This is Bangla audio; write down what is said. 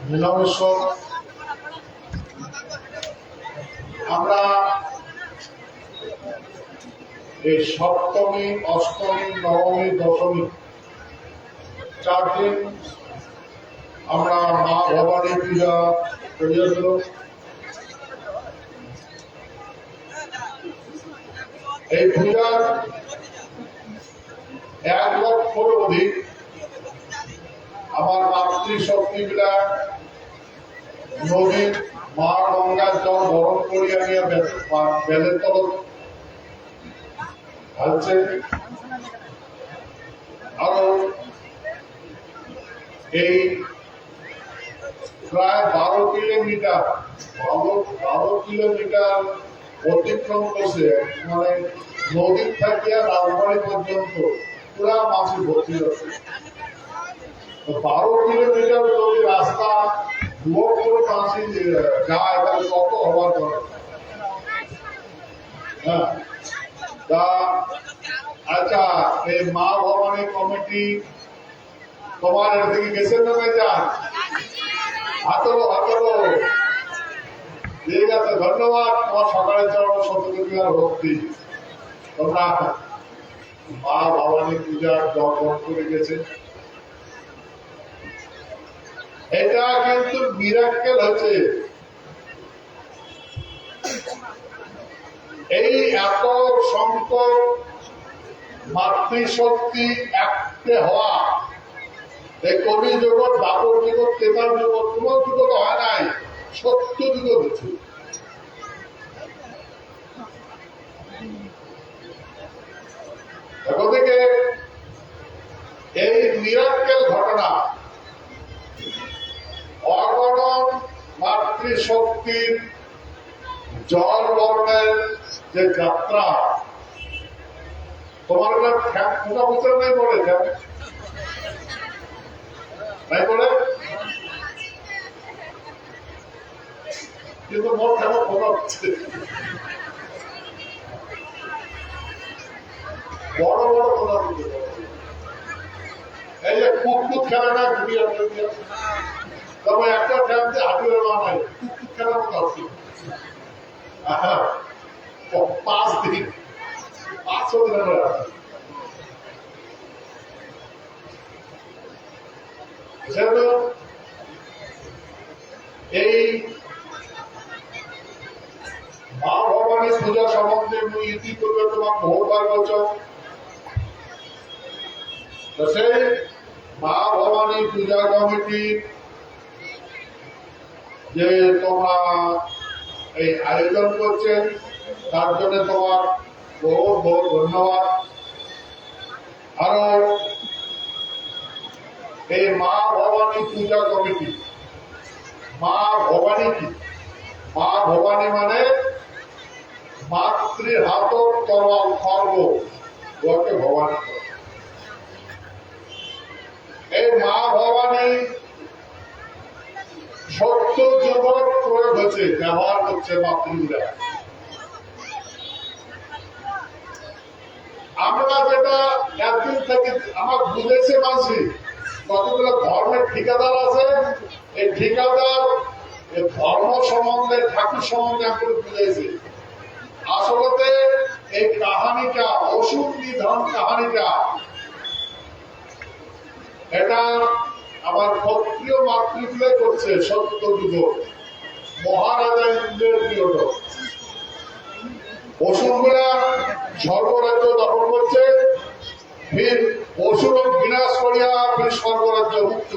নীলামেশ্বর আমরা এই সপ্তমী, অষ্টমী, নবমী, দশমী 4 দিন আমরা মা ভবানী পূজা করিয়াছিল। এই পূজার 1 লক্ষর অধিক আমার মাতৃশক্তিগুলা নদীর মা গঙ্গার জল বরণ করিয়া নিয়ে বেলের তল ঢালছে। আরো এই প্রায় 12 কিলোমিটার অতিক্রম করছে, মানে নদীর থেকে রাজবাড়ি পর্যন্ত পুরা মাছে ভর্তি আছে। 12 কিলোমিটার যদি রাস্তা মাছি যায় তাহলে কত হওয়ার দরকার। হ্যাঁ, আচ্ছা, এই মা ভবানী কমিটি তোমার এর থেকে গেছেন না যান? হাতলো ঠিক আছে, ধন্যবাদ। তোমার সকালের জন্য সত্যিকার ভক্তি, তোমরা মা ভবানী পূজার দর্শন করে গেছে। এটা কিন্তু মিরাক্কেল হচ্ছে। এই এত সংখ্যক মাতৃশক্তি একতে হওয়া, এই কবি জগৎ, দাপর জগৎ, তেতার জগৎ, কোন জগৎ হয় নাই, সত্য জগৎ হচ্ছে। এদিকে এই মিরাক্কেল ঘটনা, অগণন মাতৃশক্তির জল বর্ণের যে যাত্রা, তোমার কোথা বছর নাই বলে নাই বলে, কিন্তু মোট কেমন মনে হচ্ছে বড় বড় কথা বলতে। এই যে কুকুর খেলে না ঘুরিয়ে, তবে একটা ফ্যামিলি হাঁটিয়ে নাই কুকুর খেলার কথা হচ্ছে। 5 দিন 5 দিন সেহেতু এই মা ভবানী পূজা সম্বন্ধে ইতি করবে তোমার বহুবার বছর। সেই মা ভবানী পূজা কমিটি যে তোমরা এই আয়োজন করছেন, তার জন্য তোমার বহু বহু ধন্যবাদ। আরো এই মা ভবানী পূজা কমিটি, মা ভবানী কি? মা ভবানী মানে মাতৃ হাত তরল খর্ব, ওকে ভবানী। এই মা ভবানী সত্য জগৎ প্রয়োগ হচ্ছে, ব্যবহার করছে মাতৃরা। আমরা যেটা একদিন থেকে আমার বুঝেছে মানছি, কতগুলো ধর্মের ঠিকাদার আছে, এই ঠিকাদার ধর্ম সম্বন্ধে, ঠাকুর সম্বন্ধে আমাকে বুঝেছে। আসলে এই কাহানিটা, অসুর নিধন কাহানিটা, এটা আমার ক্ষত্রিয় মাতৃগুলো করছে। সত্য যুগ মহারাজা ইন্দ্রের পিরিয়ড অসুরগুলা স্বর্গরাজ্য দখল করছে, ফির অসুর বিনাশ করিয়া ফির স্বর্গরাজ্য মুক্ত